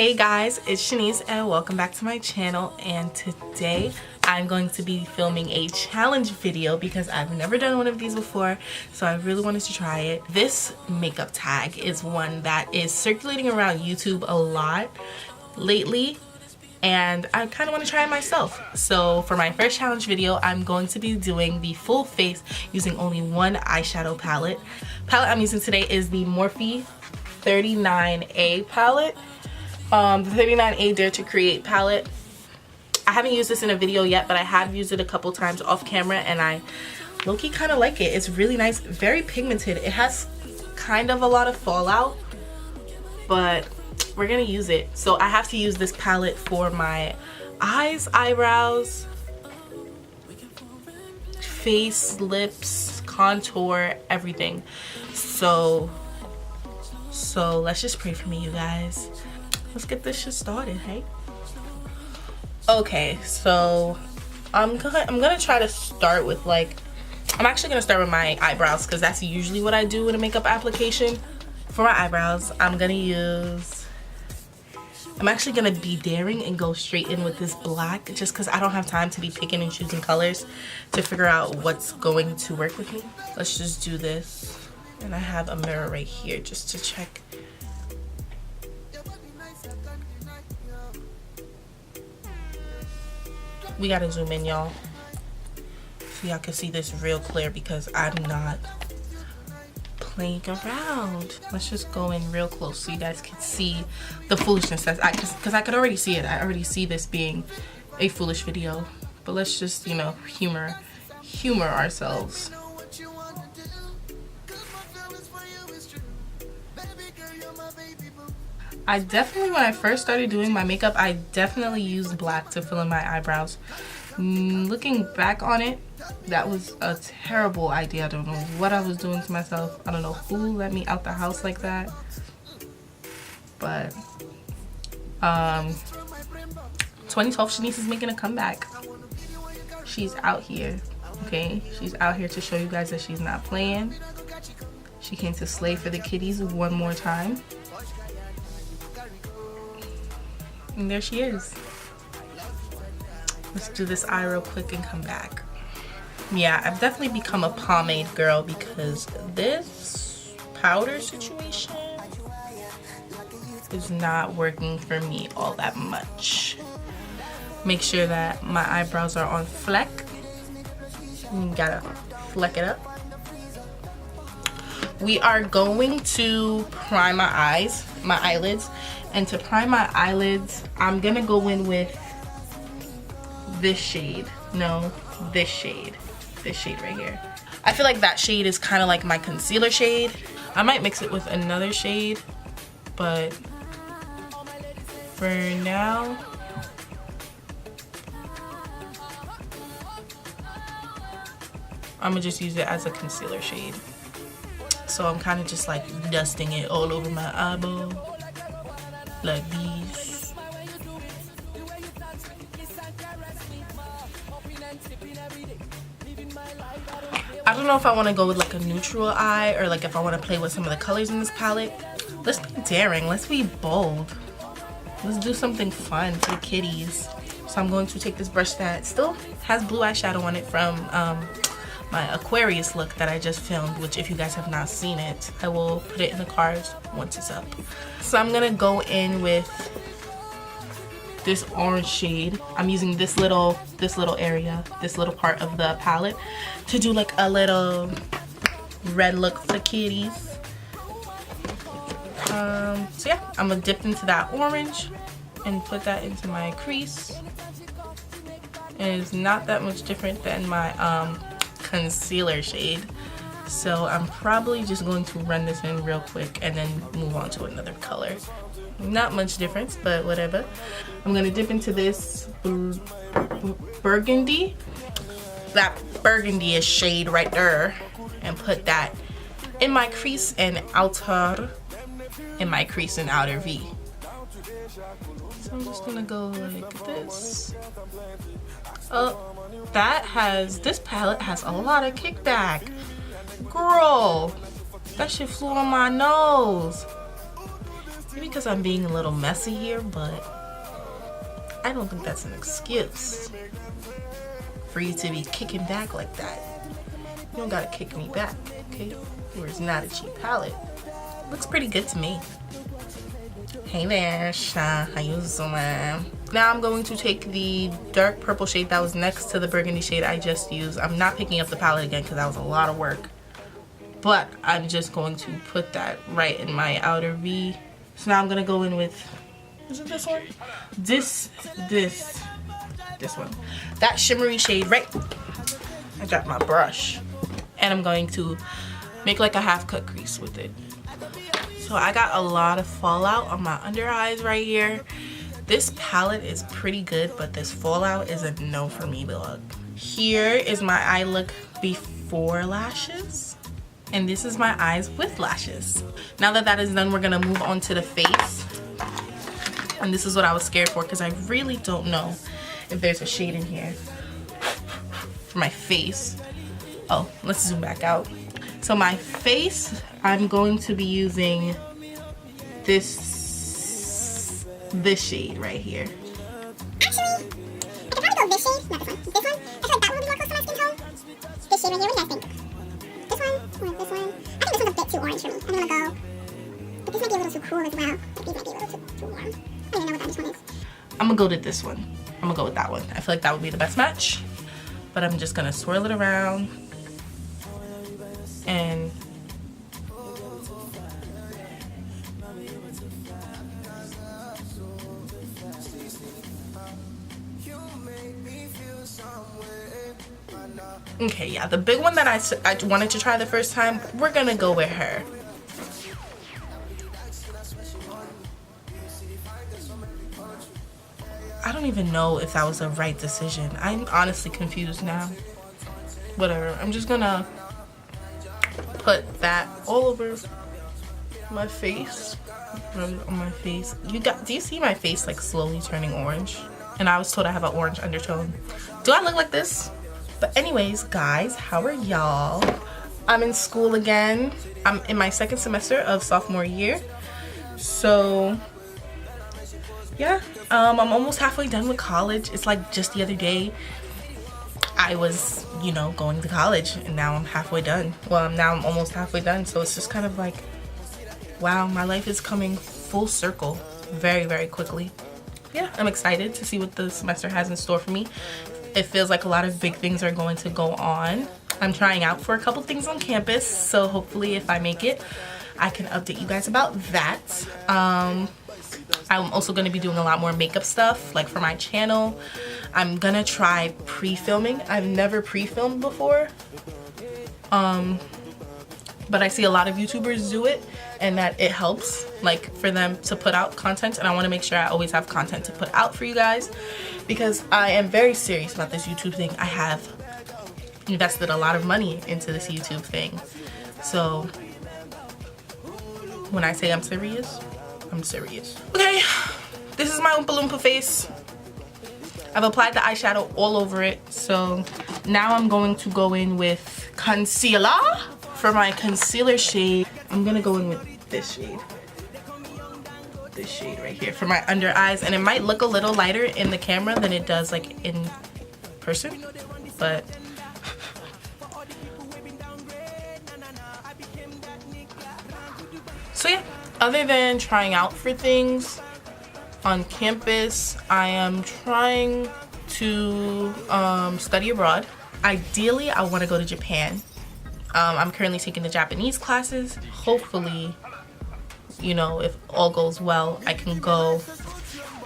Hey guys, it's Shaniece and welcome back to my channel, and today I'm going to be filming a challenge video because I've never done one of these before, so I really wanted to try it. This makeup tag is one that is circulating around YouTube a lot lately, and I kind of want to try it myself. So for my first challenge video, I'm going to be doing the full face using only one eyeshadow palette. Palette I'm using today is the Morphe 39A palette. The 39A Dare to Create palette. I haven't used this in a video yet, but I have used it a couple times off camera and I low-key kind of like it. It's really nice, very pigmented. It has kind of a lot of fallout, but we're gonna use it. So I have to use this palette for my eyes, eyebrows, face, lips, contour, everything. So let's just pray for me, you guys. Let's get this shit started, hey? Okay, so I'm gonna try to start with I'm actually gonna start with my eyebrows because that's usually what I do with a makeup application. For my eyebrows, I'm actually gonna be daring and go straight in with this black just because I don't have time to be picking and choosing colors to figure out what's going to work with me. Let's just do this. And I have a mirror right here just to check. We gotta zoom in, y'all, so y'all can see this real clear because I'm not playing around. Let's just go in real close so you guys can see the foolishness because I could already see it. I already see this being a foolish video, but let's just, you know, humor ourselves. When I first started doing my makeup, I definitely used black to fill in my eyebrows. Looking back on it, that was a terrible idea. I don't know what I was doing to myself. I don't know who let me out the house like that. But 2012 Shaniece is making a comeback. She's out here, okay? She's out here to show you guys that she's not playing. She came to slay for the kiddies one more time. And there she is. Let's do this eye real quick and come back. Yeah, I've definitely become a pomade girl because this powder situation is not working for me all that much. Make sure that my eyebrows are on fleck. You gotta fleck it up. We are going to prime my eyes, my eyelids. And to prime my eyelids, I'm gonna go in with this shade. No, this shade. This shade right here. I feel like that shade is kind of like my concealer shade. I might mix it with another shade, but for now, I'm gonna just use it as a concealer shade. So I'm kind of just like dusting it all over my eyeball. Like these. I don't know if I want to go with like a neutral eye or like if I want to play with some of the colors in this palette. Let's be daring. Let's be bold. Let's do something fun for the kiddies. So I'm going to take this brush that still has blue eyeshadow on it from my Aquarius look that I just filmed, which if you guys have not seen it, I will put it in the cards once it's up. So I'm gonna go in with this orange shade. I'm using this little area, this little part of the palette to do like a little red look for the kitties. So yeah, I'm gonna dip into that orange and put that into my crease. And it's not that much different than my concealer shade, so I'm probably just going to run this in real quick and then move on to another color. Not much difference, but whatever. I'm gonna dip into this burgundy, that burgundy-ish shade right there, and put that in my crease and outer V. So I'm just gonna go like this. This palette has a lot of kickback. Girl, that shit flew on my nose. Maybe because I'm being a little messy here, but I don't think that's an excuse for you to be kicking back like that. You don't gotta kick me back, okay? Yours not a cheap palette. Looks pretty good to me. Hey there, Sha. How you doing? Now I'm going to take the dark purple shade that was next to the burgundy shade I just used. I'm not picking up the palette again because that was a lot of work. But I'm just going to put that right in my outer V. So now I'm gonna go in with, is it this one? This one. That shimmery shade, right? I got my brush. And I'm going to make like a half cut crease with it. So I got a lot of fallout on my under eyes right here. This palette is pretty good, but this fallout is a no for me, dog. Here is my eye look before lashes. And this is my eyes with lashes. Now that that is done, we're gonna move on to the face. And this is what I was scared for because I really don't know if there's a shade in here for my face. Oh, let's zoom back out. So my face, I'm going to be using this shade right here. Actually, I could probably go this shade, not this one. This one, I feel like that one would be more close to my skin tone. This shade right here, what do you guys think? This one or this one? I think this one's a bit too orange for me. I'm gonna go, but this might be a little too cool as well. But these might be a little too warm. I don't even know what that one is. I'm gonna go to this one. I'm gonna go with that one. I feel like that would be the best match. But I'm just gonna swirl it around. And okay, yeah, the big one that I wanted to try the first time, we're gonna go with her. I don't even know if that was the right decision. I'm honestly confused now. Whatever, I'm just gonna put that all over my face. On my face. Do you see my face like slowly turning orange? And I was told I have an orange undertone. Do I look like this? But anyways, guys, how are y'all? I'm in school again. I'm in my second semester of sophomore year. So yeah, I'm almost halfway done with college. It's like just the other day I was, you know, going to college, and now I'm halfway done. Well, now I'm almost halfway done, so it's just kind of like, wow, my life is coming full circle very, very quickly. Yeah, I'm excited to see what the semester has in store for me. It feels like a lot of big things are going to go on. I'm trying out for a couple things on campus, so hopefully if I make it, I can update you guys about that. I'm also going to be doing a lot more makeup stuff, like for my channel. I'm gonna try pre-filming. I've never pre-filmed before, but I see a lot of YouTubers do it, and that it helps, like, for them to put out content. And I want to make sure I always have content to put out for you guys, because I am very serious about this YouTube thing. I have invested a lot of money into this YouTube thing, so when I say I'm serious, I'm serious. Okay, this is my Oompa Loompa face. I've applied the eyeshadow all over it, so now I'm going to go in with concealer. For my concealer shade, I'm gonna go in with this shade. This shade right here for my under eyes, and it might look a little lighter in the camera than it does like in person, but so yeah, other than trying out for things on campus, I am trying to study abroad. Ideally, I want to go to Japan. I'm currently taking the Japanese classes. Hopefully, you know, if all goes well, I can go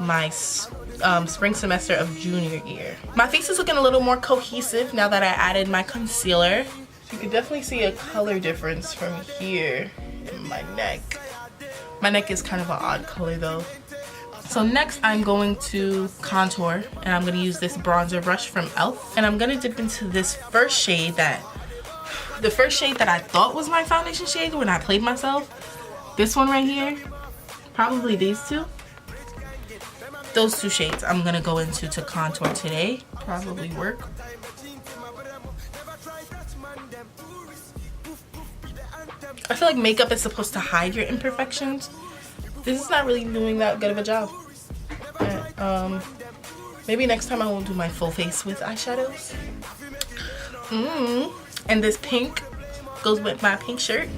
my spring semester of junior year. My face is looking a little more cohesive now that I added my concealer. You can definitely see a color difference from here in my neck. My neck is kind of an odd color though. So next I'm going to contour, and I'm going to use this bronzer brush from e.l.f. And I'm going to dip into this first shade the first shade that I thought was my foundation shade when I played myself. This one right here, probably these two. Those two shades I'm going to go into to contour today. Probably work. I feel like makeup is supposed to hide your imperfections. This is not really doing that good of a job. Alright, maybe next time I won't do my full face with eyeshadows. And this pink goes with my pink shirt.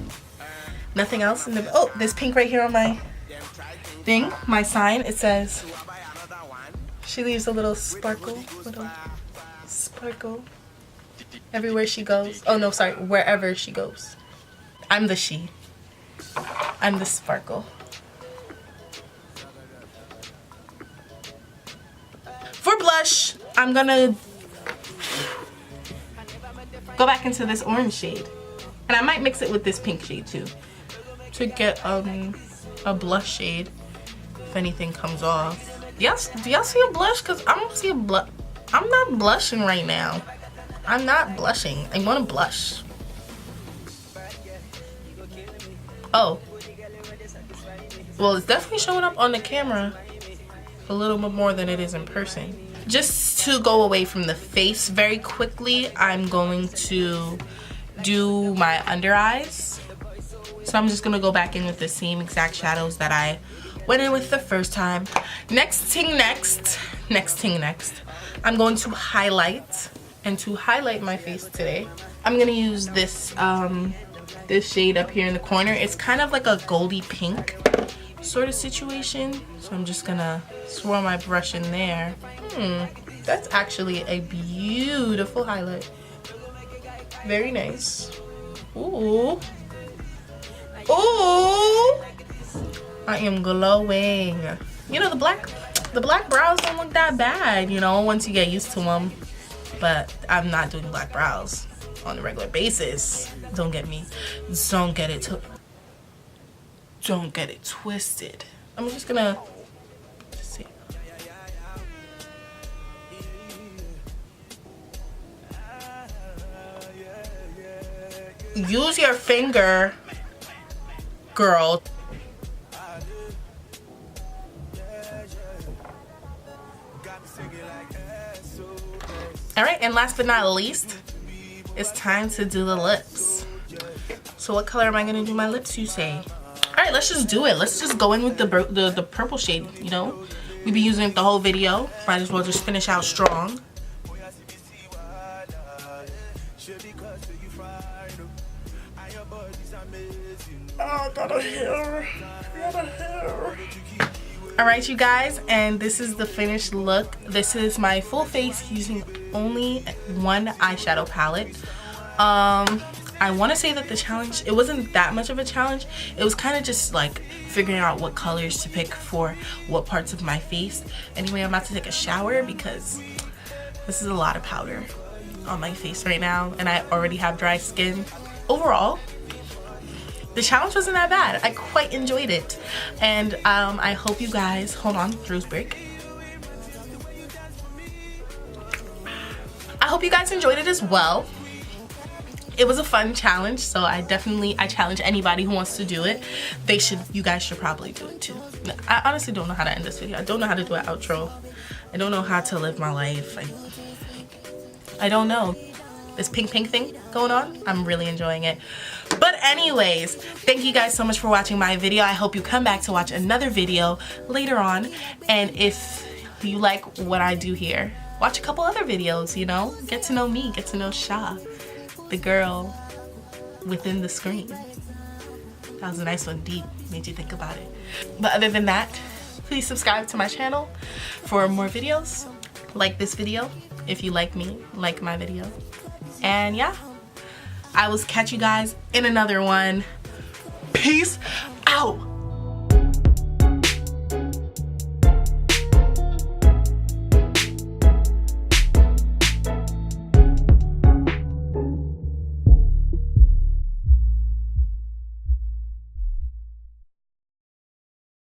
Nothing else in the... Oh, this pink right here on my thing, my sign. It says, she leaves a little sparkle. Everywhere she goes. Oh, no, sorry. Wherever she goes. I'm the she. I'm the sparkle. For blush, I'm gonna go back into this orange shade. And I might mix it with this pink shade too, to get a blush shade if anything comes off. Yes, do y'all see a blush? Cause I don't see a blush. I'm not blushing right now. I'm not blushing. I want to blush. Oh, well, it's definitely showing up on the camera a little bit more than it is in person. Just to go away from the face very quickly, I'm going to do my under eyes. So I'm just gonna go back in with the same exact shadows that I went in with the first time. Next thing next, I'm going to highlight. And to highlight my face today, I'm gonna use this this shade up here in the corner. It's kind of like a goldy pink sort of situation. So I'm just gonna swirl my brush in there. That's actually a beautiful highlight. Very nice. Ooh. Ooh. I am glowing. You know, the black brows don't look that bad, you know, once you get used to them. But I'm not doing black brows on a regular basis. Don't get it twisted. I'm just gonna see. Use your finger, girl. Alright, and last but not least, it's time to do the lips. So what color am I gonna do my lips, you say? Alright, let's just do it. Let's just go in with the purple shade, you know? We've been using it the whole video. Might as well just finish out strong. Oh, got a hair. Alright, you guys, and this is the finished look. This is my full face using only one eyeshadow palette. I want to say that the challenge, it wasn't that much of a challenge. It was kind of just like figuring out what colors to pick for what parts of my face. Anyway, I'm about to take a shower because this is a lot of powder on my face right now, and I already have dry skin. Overall, the challenge wasn't that bad. I quite enjoyed it. And I hope you guys, hold on, Drew's break. I hope you guys enjoyed it as well. It was a fun challenge, so I challenge anybody who wants to do it. You guys should probably do it too. I honestly don't know how to end this video. I don't know how to do an outro. I don't know how to live my life. I don't know. This pink thing going on, I'm really enjoying it. But anyways, thank you guys so much for watching my video. I hope you come back to watch another video later on. And if you like what I do here, watch a couple other videos, you know? Get to know me, get to know Sha, the girl within the screen. That was a nice one, deep, made you think about it. But other than that, please subscribe to my channel for more videos. Like this video if you like me, like my video. And yeah, I will catch you guys in another one. Peace out.